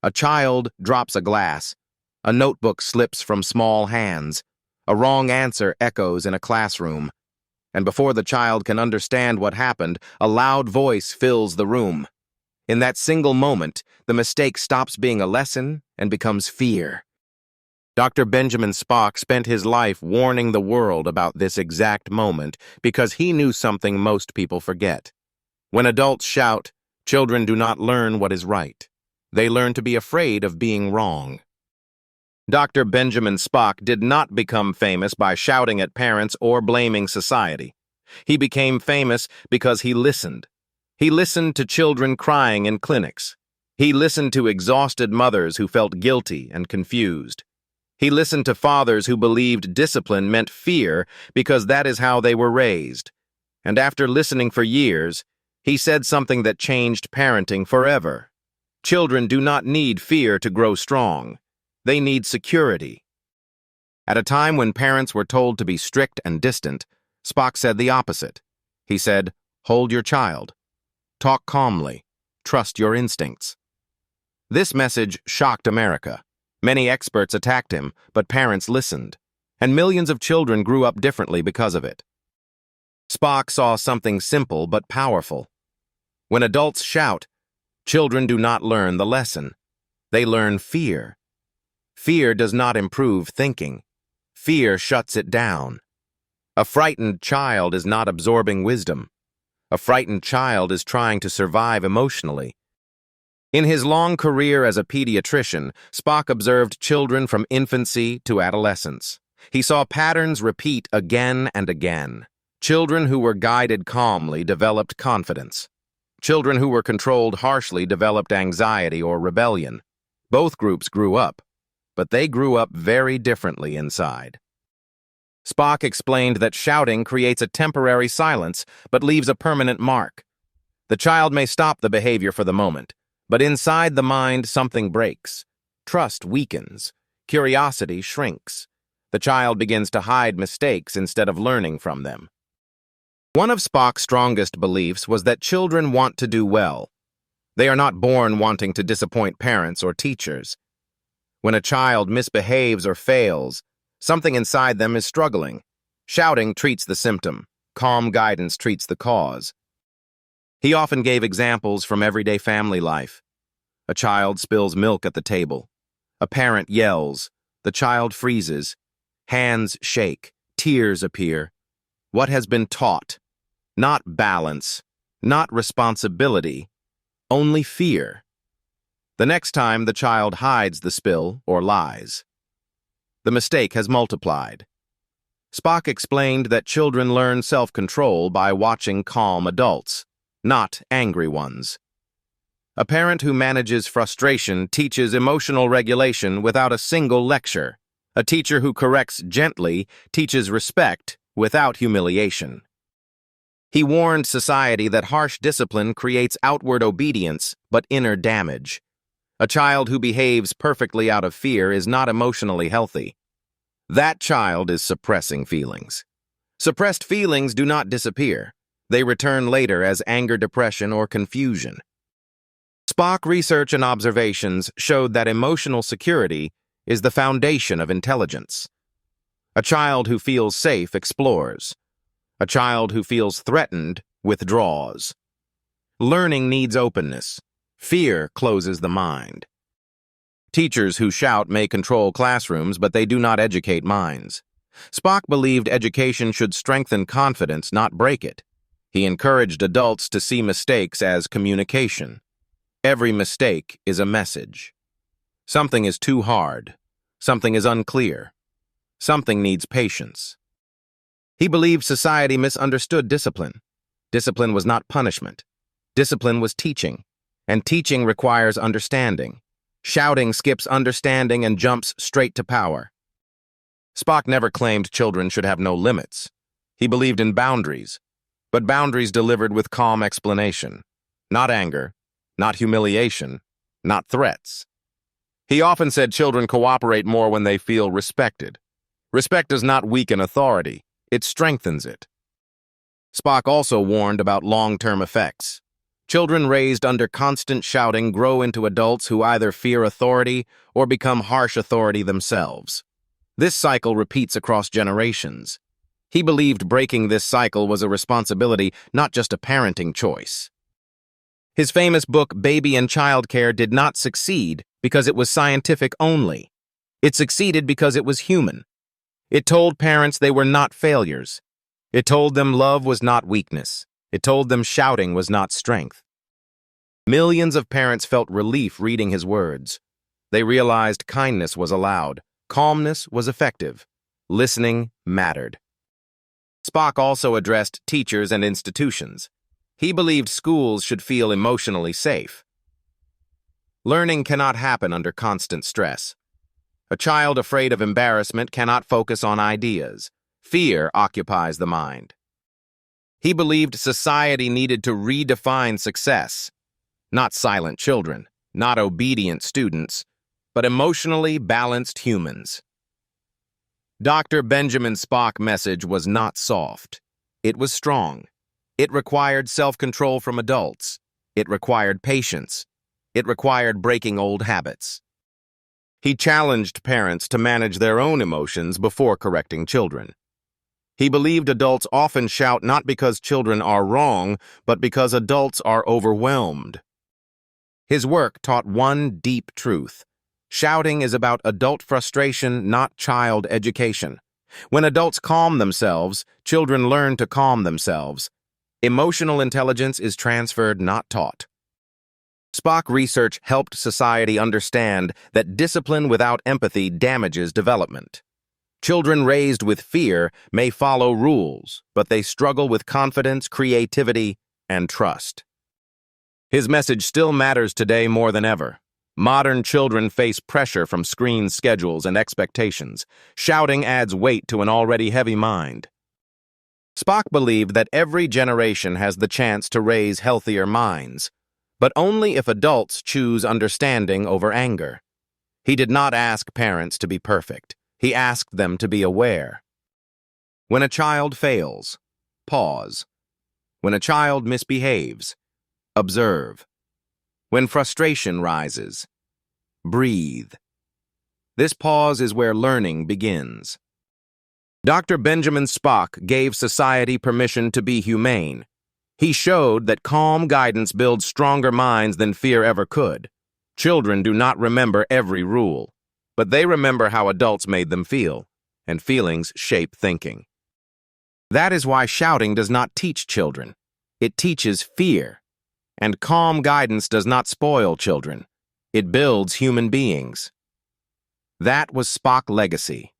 A child drops a glass. A notebook slips from small hands. A wrong answer echoes in a classroom. And before the child can understand what happened, a loud voice fills the room. In that single moment, the mistake stops being a lesson and becomes fear. Dr. Benjamin Spock spent his life warning the world about this exact moment because he knew something most people forget. When adults shout, children do not learn what is right. They learn to be afraid of being wrong. Dr. Benjamin Spock did not become famous by shouting at parents or blaming society. He became famous because he listened. He listened to children crying in clinics. He listened to exhausted mothers who felt guilty and confused. He listened to fathers who believed discipline meant fear because that is how they were raised. And after listening for years, he said something that changed parenting forever. Children do not need fear to grow strong. They need security. At a time when parents were told to be strict and distant, Spock said the opposite. He said, "Hold your child. Talk calmly. Trust your instincts." This message shocked America. Many experts attacked him, but parents listened, and millions of children grew up differently because of it. Spock saw something simple but powerful. When adults shout, children do not learn the lesson. They learn fear. Fear does not improve thinking. Fear shuts it down. A frightened child is not absorbing wisdom. A frightened child is trying to survive emotionally. In his long career as a pediatrician, Spock observed children from infancy to adolescence. He saw patterns repeat again and again. Children who were guided calmly developed confidence. Children who were controlled harshly developed anxiety or rebellion. Both groups grew up, but they grew up very differently inside. Spock explained that shouting creates a temporary silence but leaves a permanent mark. The child may stop the behavior for the moment, but inside the mind something breaks. Trust weakens. Curiosity shrinks. The child begins to hide mistakes instead of learning from them. One of Spock's strongest beliefs was that children want to do well. They are not born wanting to disappoint parents or teachers. When a child misbehaves or fails, something inside them is struggling. Shouting treats the symptom. Calm guidance treats the cause. He often gave examples from everyday family life. A child spills milk at the table. A parent yells. The child freezes. Hands shake. Tears appear. What has been taught? Not balance. Not responsibility. Only fear. The next time the child hides the spill or lies. The mistake has multiplied. Spock explained that children learn self-control by watching calm adults, not angry ones. A parent who manages frustration teaches emotional regulation without a single lecture. A teacher who corrects gently teaches respect without humiliation. He warned society that harsh discipline creates outward obedience but inner damage. A child who behaves perfectly out of fear is not emotionally healthy. That child is suppressing feelings. Suppressed feelings do not disappear. They return later as anger, depression, or confusion. Spock research and observations showed that emotional security is the foundation of intelligence. A child who feels safe explores. A child who feels threatened withdraws. Learning needs openness. Fear closes the mind. Teachers who shout may control classrooms, but they do not educate minds. Spock believed education should strengthen confidence, not break it. He encouraged adults to see mistakes as communication. Every mistake is a message. Something is too hard. Something is unclear. Something needs patience. He believed society misunderstood discipline. Discipline was not punishment. Discipline was teaching. And teaching requires understanding. Shouting skips understanding and jumps straight to power. Spock never claimed children should have no limits. He believed in boundaries, but boundaries delivered with calm explanation. Not anger, not humiliation, not threats. He often said children cooperate more when they feel respected. Respect does not weaken authority, it strengthens it. Spock also warned about long-term effects. Children raised under constant shouting grow into adults who either fear authority or become harsh authority themselves. This cycle repeats across generations. He believed breaking this cycle was a responsibility, not just a parenting choice. His famous book, Baby and Child Care, did not succeed because it was scientific only. It succeeded because it was human. It told parents they were not failures. It told them love was not weakness. It told them shouting was not strength. Millions of parents felt relief reading his words. They realized kindness was allowed, calmness was effective, listening mattered. Spock also addressed teachers and institutions. He believed schools should feel emotionally safe. Learning cannot happen under constant stress. A child afraid of embarrassment cannot focus on ideas. Fear occupies the mind. He believed society needed to redefine success. Not silent children, not obedient students, but emotionally balanced humans. Dr. Benjamin Spock's message was not soft. It was strong. It required self-control from adults. It required patience. It required breaking old habits. He challenged parents to manage their own emotions before correcting children. He believed adults often shout not because children are wrong, but because adults are overwhelmed. His work taught one deep truth. Shouting is about adult frustration, not child education. When adults calm themselves, children learn to calm themselves. Emotional intelligence is transferred, not taught. Spock research helped society understand that discipline without empathy damages development. Children raised with fear may follow rules, but they struggle with confidence, creativity, and trust. His message still matters today more than ever. Modern children face pressure from screen schedules and expectations. Shouting adds weight to an already heavy mind. Spock believed that every generation has the chance to raise healthier minds, but only if adults choose understanding over anger. He did not ask parents to be perfect. He asked them to be aware. When a child fails, pause. When a child misbehaves, observe. When frustration rises, breathe. This pause is where learning begins. Dr. Benjamin Spock gave society permission to be humane. He showed that calm guidance builds stronger minds than fear ever could. Children do not remember every rule, but they remember how adults made them feel, and feelings shape thinking. That is why shouting does not teach children. It teaches fear. And calm guidance does not spoil children. It builds human beings. That was Spock's legacy.